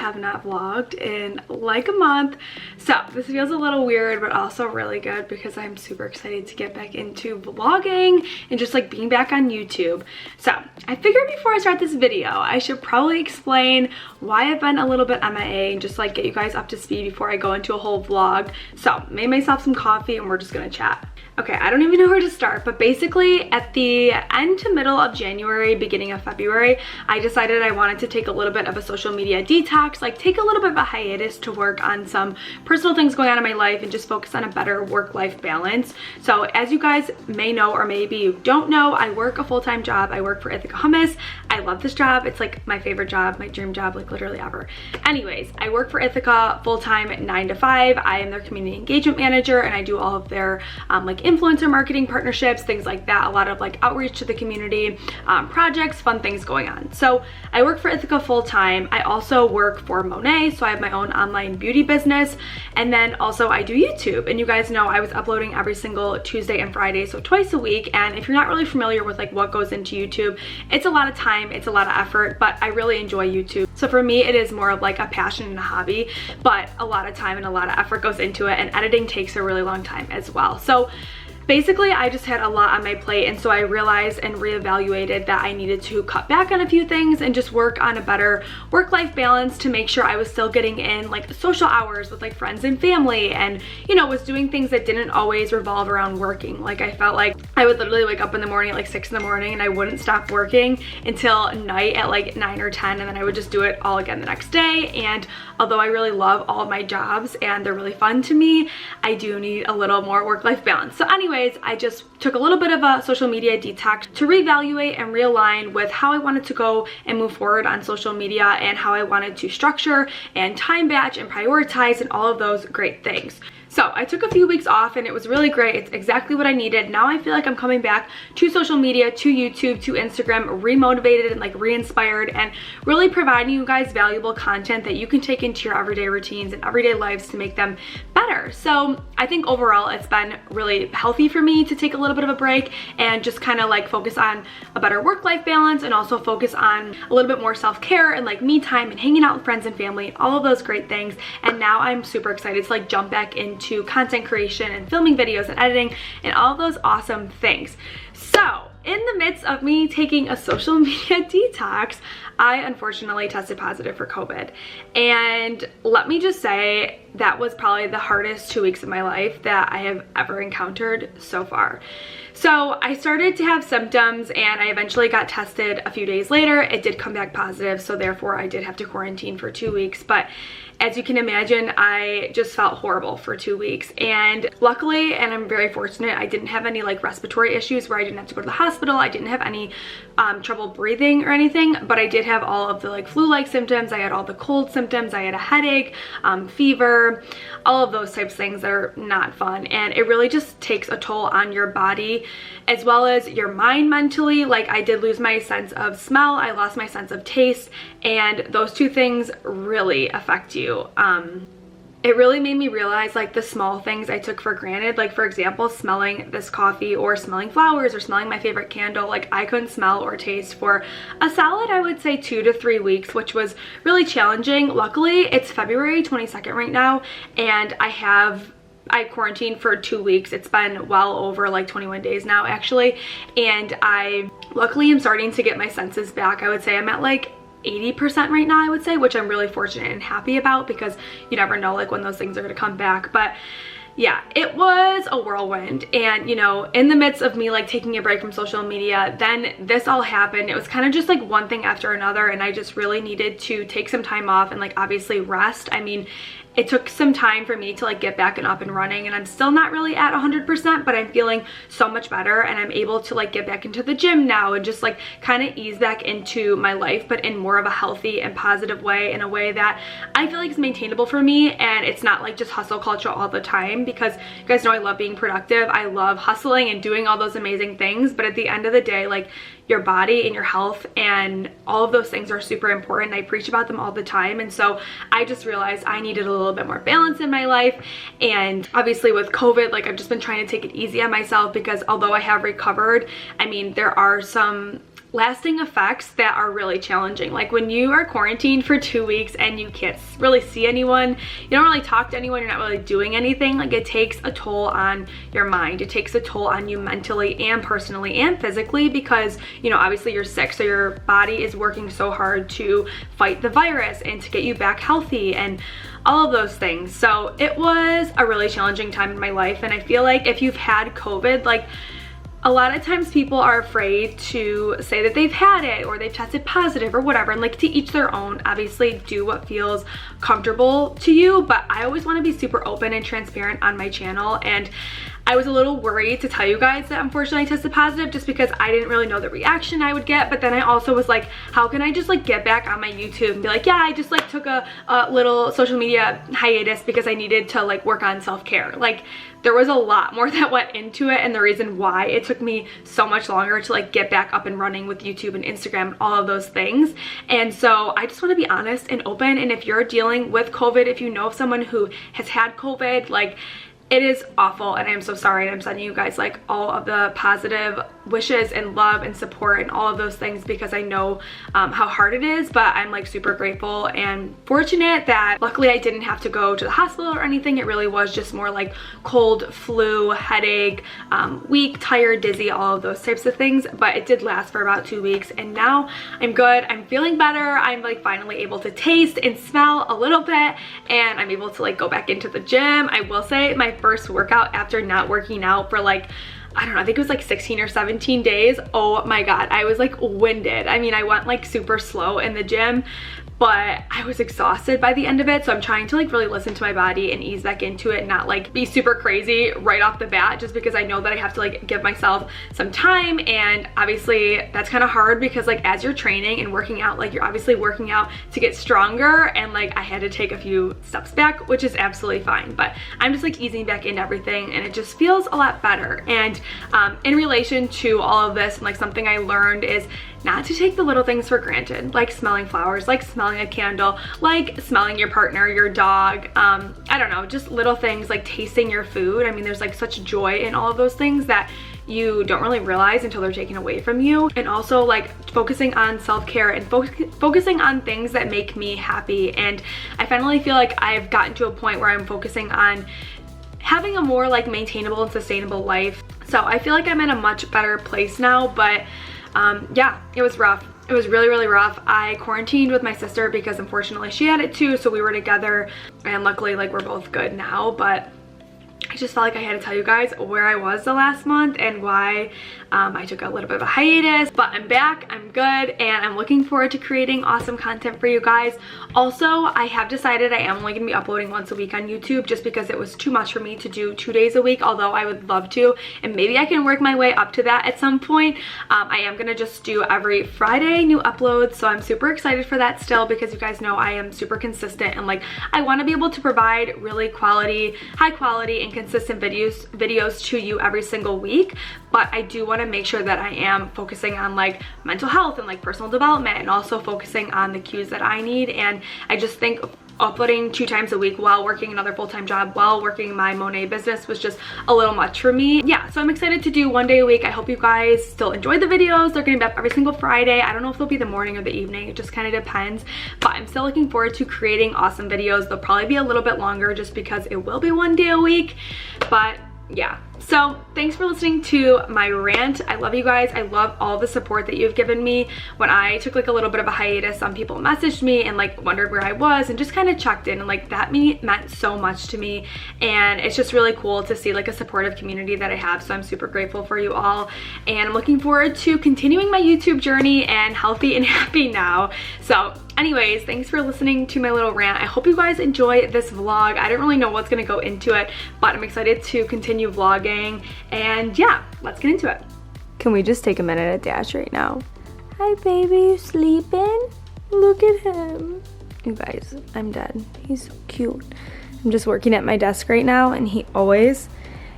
have not vlogged in like a month. So this feels a little weird, but also really good because I'm super excited to get back into vlogging and just like being back on YouTube. So I figured before I start this video, I should probably explain why I've been a little bit MIA and just like get you guys up to speed before I go into a whole vlog. So made myself some coffee and we're just gonna chat. Okay, I don't even know where to start, but basically at the end to middle of January, beginning of February, I decided I wanted to take a little bit of a social media detox, like take a little bit of a hiatus to work on some personal things going on in my life and just focus on a better work-life balance. So as you guys may know, or maybe you don't know, I work a full-time job. I work for Ithaca Hummus. I love this job. It's like my favorite job, my dream job, like literally ever. Anyways, I work for Ithaca full-time 9 to 5. I am their community engagement manager and I do all of their like influencer marketing partnerships, things like that, a lot of like outreach to the community, projects, fun things going on. So I work for Ithaca full-time. I also work for Monet, so I have my own online beauty business, and then also I do YouTube. And you guys know I was uploading every single Tuesday and Friday, so twice a week. And if you're not really familiar with like what goes into YouTube, it's a lot of time, it's a lot of effort, but I really enjoy YouTube. So for me, it is more of like a passion and a hobby, but a lot of time and a lot of effort goes into it, and editing takes a really long time as well. So basically, I just had a lot on my plate, and so I realized and reevaluated that I needed to cut back on a few things and just work on a better work-life balance to make sure I was still getting in like social hours with like friends and family, and you know, was doing things that didn't always revolve around working. Like I felt like I would literally wake up in the morning at like 6 in the morning and I wouldn't stop working until night at like 9 or 10, and then I would just do it all again the next day. And although I really love all of my jobs and they're really fun to me, I do need a little more work-life balance. So anyways, I just took a little bit of a social media detox to reevaluate and realign with how I wanted to go and move forward on social media and how I wanted to structure and time batch and prioritize and all of those great things. So I took a few weeks off and it was really great. It's exactly what I needed. Now I feel like I'm coming back to social media, to YouTube, to Instagram, remotivated and like re-inspired, and really providing you guys valuable content that you can take into your everyday routines and everyday lives to make them better. So I think overall it's been really healthy for me to take a little bit of a break and just kind of like focus on a better work-life balance, and also focus on a little bit more self-care and like me time and hanging out with friends and family and all of those great things. And now I'm super excited to like jump back into content creation and filming videos and editing and all of those awesome things. So in the midst of me taking a social media detox, I unfortunately tested positive for COVID. And let me just say, that was probably the hardest 2 weeks of my life that I have ever encountered so far. So I started to have symptoms and I eventually got tested a few days later. It did come back positive, so therefore I did have to quarantine for 2 weeks. But as you can imagine, I just felt horrible for 2 weeks. And luckily, and I'm very fortunate, I didn't have any like respiratory issues where I didn't have to go to the hospital. I didn't have any trouble breathing or anything, but I did have all of the like flu-like symptoms. I had all the cold symptoms. I had a headache, fever, all of those types of things that are not fun. And it really just takes a toll on your body as well as your mind mentally. Like I did lose my sense of smell. I lost my sense of taste, and those two things really affect you. It really made me realize like the small things I took for granted. Like for example, smelling this coffee or smelling flowers or smelling my favorite candle. Like I couldn't smell or taste for a solid, I would say 2 to 3 weeks, which was really challenging. Luckily, it's February 22nd right now, and I quarantined for 2 weeks. It's been well over like 21 days now actually, and I luckily am starting to get my senses back. I would say I'm at like 80% right now, I would say, which I'm really fortunate and happy about, because you never know like when those things are going to come back. But yeah, it was a whirlwind. And you know, in the midst of me like taking a break from social media, then this all happened. It was kind of just like one thing after another, and I just really needed to take some time off and like obviously rest. I mean, it took some time for me to like get back and up and running, and I'm still not really at 100%, but I'm feeling so much better, and I'm able to like get back into the gym now and just like kind of ease back into my life, but in more of a healthy and positive way, in a way that I feel like is maintainable for me, and it's not like just hustle culture all the time, because you guys know I love being productive. I love hustling and doing all those amazing things, but at the end of the day, like your body and your health and all of those things are super important. I preach about them all the time, and so I just realized I needed a little bit more balance in my life. And obviously with COVID, like I've just been trying to take it easy on myself, because although I have recovered, I mean, there are some lasting effects that are really challenging. Like when you are quarantined for 2 weeks and you can't really see anyone, you don't really talk to anyone, you're not really doing anything, like it takes a toll on your mind. It takes a toll on you mentally and personally and physically, because, you know, obviously you're sick, so your body is working so hard to fight the virus and to get you back healthy and all of those things. So it was a really challenging time in my life, and I feel like if you've had COVID, like a lot of times people are afraid to say that they've had it or they've tested positive or whatever, and like to each their own. Obviously do what feels comfortable to you, but I always want to be super open and transparent on my channel, and I was a little worried to tell you guys that unfortunately I tested positive, just because I didn't really know the reaction I would get. But then I also was like, how can I just like get back on my YouTube and be like, yeah, I just like took a little social media hiatus because I needed to like work on self-care. Like there was a lot more that went into it, and the reason why it took me so much longer to like get back up and running with YouTube and Instagram and all of those things. And so I just want to be honest and open, and if you're dealing with COVID, if you know of someone who has had COVID, like it is awful, and I am so sorry, and I'm sending you guys like all of the positive wishes and love and support and all of those things, because I know how hard it is. But I'm like super grateful and fortunate that luckily I didn't have to go to the hospital or anything. It really was just more like cold, flu, headache, weak, tired, dizzy, all of those types of things. But it did last for about 2 weeks, and now I'm good. I'm feeling better. I'm like finally able to taste and smell a little bit, and I'm able to like go back into the gym. I will say my first workout after not working out for like, I don't know, I think it was like 16 or 17 days. Oh my God, I was like winded. I mean, I went like super slow in the gym, but I was exhausted by the end of it. So I'm trying to like really listen to my body and ease back into it, and not like be super crazy right off the bat, just because I know that I have to like give myself some time. And obviously that's kind of hard, because like as you're training and working out, like you're obviously working out to get stronger, and like I had to take a few steps back, which is absolutely fine. But I'm just like easing back into everything, and it just feels a lot better. And in relation to all of this, and like something I learned is not to take the little things for granted, like smelling flowers, like smelling a candle, like smelling your partner, your dog, I don't know, just little things like tasting your food. I mean, there's like such joy in all of those things that you don't really realize until they're taken away from you. And also like focusing on self-care and focusing on things that make me happy. And I finally feel like I've gotten to a point where I'm focusing on having a more like maintainable and sustainable life. So I feel like I'm in a much better place now. But yeah, it was rough. It was really, really rough. I quarantined with my sister because unfortunately she had it too, so we were together, and luckily like we're both good now. But I just felt like I had to tell you guys where I was the last month and why I took a little bit of a hiatus. But I'm back, I'm good, and I'm looking forward to creating awesome content for you guys. Also, I have decided I am only going to be uploading once a week on YouTube, just because it was too much for me to do 2 days a week, although I would love to, and maybe I can work my way up to that at some point. I am going to just do every Friday new uploads, so I'm super excited for that still, because you guys know I am super consistent, and like I want to be able to provide really high quality and consistent videos to you every single week. But I do want to make sure that I am focusing on like mental health and like personal development, and also focusing on the cues that I need. And I just think uploading 2 times a week while working another full-time job, while working my Monet business, was just a little much for me. Yeah, so I'm excited to do 1 day a week. I hope you guys still enjoy the videos. They're gonna be up every single Friday. I don't know if they'll be the morning or the evening, it just kind of depends, but I'm still looking forward to creating awesome videos. They'll probably be a little bit longer just because it will be 1 day a week. But yeah, so thanks for listening to my rant. I love you guys. I love all the support that you've given me. When I took like a little bit of a hiatus, some people messaged me and like wondered where I was and just kind of checked in, and like that meant so much to me. And it's just really cool to see like a supportive community that I have. So I'm super grateful for you all, and I'm looking forward to continuing my YouTube journey and healthy and happy now. So anyways, thanks for listening to my little rant. I hope you guys enjoy this vlog. I don't really know what's gonna go into it, but I'm excited to continue vlogging. And yeah, let's get into it. Can we just take a minute at Dash right now? Hi baby, you sleeping? Look at him. You guys, I'm dead. He's so cute. I'm just working at my desk right now, and he always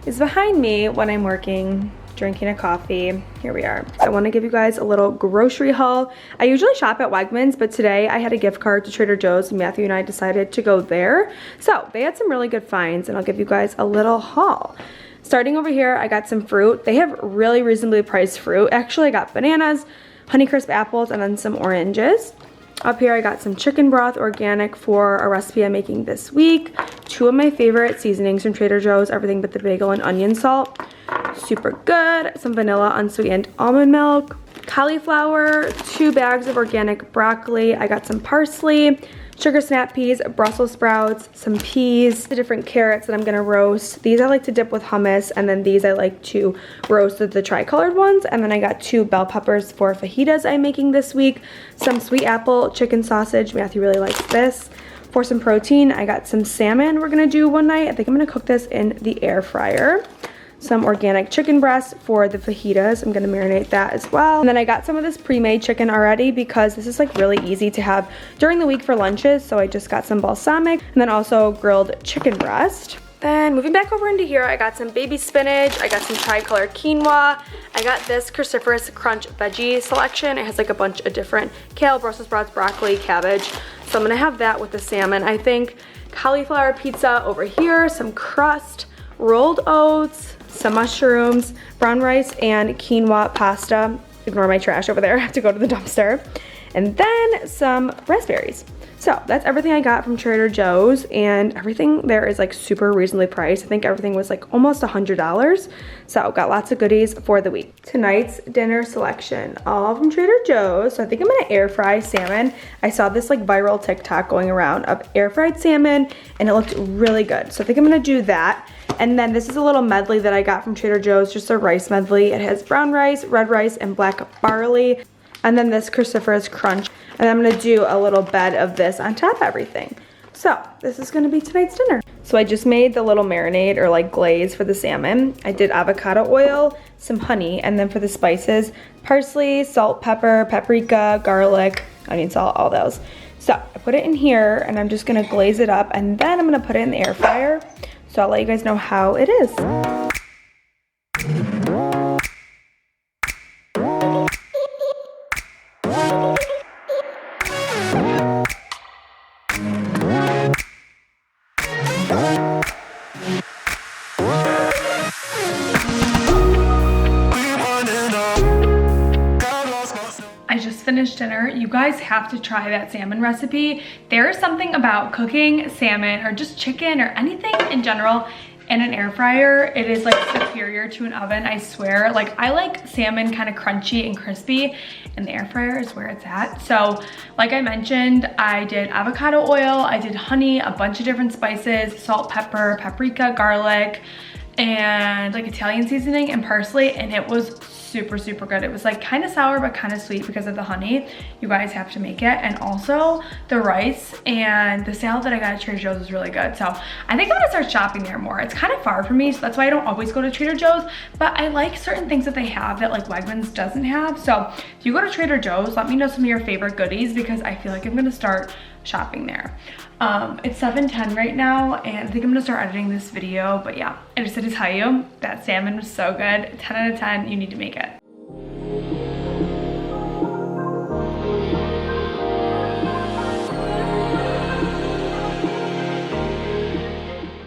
is behind me when I'm working, drinking a coffee. Here we are. I want to give you guys a little grocery haul. I usually shop at Wegmans, but today I had a gift card to Trader Joe's, and Matthew and I decided to go there. So they had some really good finds, and I'll give you guys a little haul. Starting over here, I got some fruit. They have really reasonably priced fruit. Actually, I got bananas, Honeycrisp apples, and then some oranges. Up here I got some chicken broth, organic, for a recipe I'm making this week. 2 of my favorite seasonings from Trader Joe's, everything but the bagel and onion salt. Super good. Some vanilla unsweetened almond milk. Cauliflower, 2 bags of organic broccoli. I got some parsley, sugar snap peas, Brussels sprouts, some peas, the different carrots that I'm gonna roast. These I like to dip with hummus, and then these I like to roast with the tri-colored ones. And then I got 2 bell peppers for fajitas I'm making this week. Some sweet apple chicken sausage. Matthew really likes this. For some protein, I got some salmon we're gonna do one night. I think I'm gonna cook this in the air fryer. Some organic chicken breast for the fajitas. I'm gonna marinate that as well. And then I got some of this pre-made chicken already because this is like really easy to have during the week for lunches. So I just got some balsamic and then also grilled chicken breast. Then moving back over into here, I got some baby spinach, I got some tri-color quinoa, I got this cruciferous crunch veggie selection. It has like a bunch of different kale, Brussels sprouts, broccoli, cabbage. So I'm gonna have that with the salmon, I think. Cauliflower pizza over here, some crust, rolled oats, some mushrooms, brown rice, and quinoa pasta. Ignore my trash over there, I have to go to the dumpster. And then some raspberries. So that's everything I got from Trader Joe's, and everything there is like super reasonably priced. I think everything was like almost $100. So got lots of goodies for the week. Tonight's dinner selection, all from Trader Joe's. So I think I'm gonna air fry salmon. I saw this like viral TikTok going around of air fried salmon, and it looked really good. So I think I'm gonna do that. And then this is a little medley that I got from Trader Joe's, just a rice medley. It has brown rice, red rice, and black barley. And then this cruciferous crunch. And I'm gonna do a little bed of this on top of everything. So this is gonna be tonight's dinner. So I just made the little marinade or like glaze for the salmon. I did avocado oil, some honey, and then for the spices, parsley, salt, pepper, paprika, garlic, onion, salt, all those. So I put it in here and I'm just gonna glaze it up, and then I'm gonna put it in the air fryer. So I'll let you guys know how it is. I just finished dinner. You guys have to try that salmon recipe. There is something about cooking salmon or just chicken or anything in general in an air fryer. It is like superior to an oven, I swear. Like I like salmon kind of crunchy and crispy, and the air fryer is where it's at. So like I mentioned, I did avocado oil, I did honey, a bunch of different spices, salt, pepper, paprika, garlic, and like Italian seasoning and parsley, and it was super good. It was like kind of sour but kind of sweet because of the honey. You guys have to make it. And also the rice and the salad that I got at Trader Joe's was really good. So I think I'm gonna start shopping there more. It's kind of far from me, so that's why I don't always go to Trader Joe's, but I like certain things that they have that like Wegmans doesn't have. So if you go to Trader Joe's, let me know some of your favorite goodies because I feel like I'm gonna start shopping there. It's 7:10 right now, and I think I'm gonna start editing this video, but yeah, I just had to tell you that salmon was so good. 10 out of 10, you need to make it.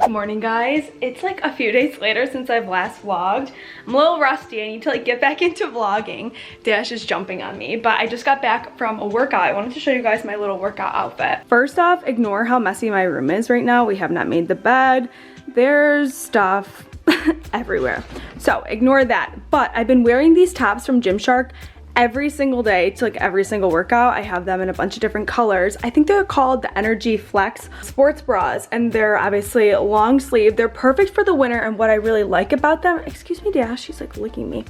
Good morning, guys. It's like a few days later since I've last vlogged. I'm a little rusty. I need to like get back into vlogging. Dash is jumping on me, but I just got back from a workout. I wanted to show you guys my little workout outfit. First off, ignore how messy my room is right now. We have not made the bed. There's stuff everywhere. So ignore that. But I've been wearing these tops from Gymshark every single day to like every single workout. I have them in a bunch of different colors. I think they're called the Energy Flex sports bras, and they're obviously long sleeve. They're perfect for the winter, and what I really like about them, excuse me, Dash, she's like licking me.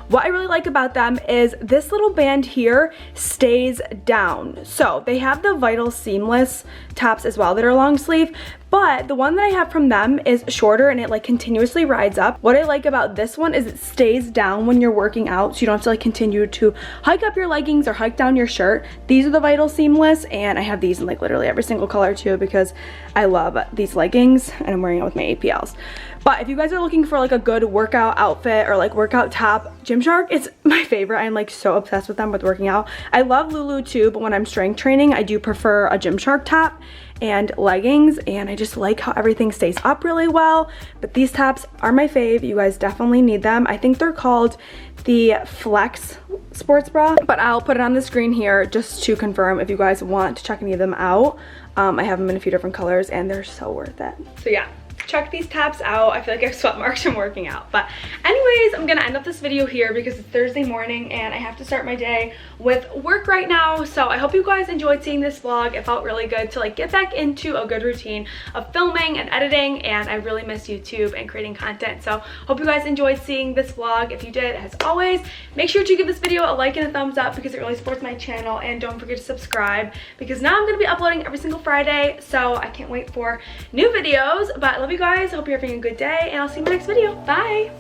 What I really like about them is this little band here stays down. So they have the Vital Seamless tops as well that are long sleeve, but the one that I have from them is shorter and it like continuously rides up. What I like about this one is it stays down when you're working out, so you don't have to like continue to hike up your leggings or hike down your shirt. These are the Vital Seamless, and I have these in like literally every single color too because I love these leggings and I'm wearing it with my APLs. But if you guys are looking for like a good workout outfit or like workout top, Gymshark is my favorite. I'm like so obsessed with them with working out. I love Lulu too, but when I'm strength training, I do prefer a Gymshark top and leggings, and I just like how everything stays up really well. But these tops are my fave. You guys definitely need them. I think they're called the Flex sports bra, but I'll put it on the screen here just to confirm if you guys want to check any of them out. I have them in a few different colors and they're so worth it. So yeah, check these tops out. I feel like I have sweat marks from working out. But anyways, I'm gonna end up this video here because it's Thursday morning and I have to start my day with work right now. So I hope you guys enjoyed seeing this vlog. It felt really good to like get back into a good routine of filming and editing, and I really miss YouTube and creating content. So hope you guys enjoyed seeing this vlog. If you did, as always, make sure to give this video a like and a thumbs up because it really supports my channel, and don't forget to subscribe because now I'm gonna be uploading every single Friday, so I can't wait for new videos. But I love you guys. Hope you're having a good day, and I'll see you in my next video. Bye.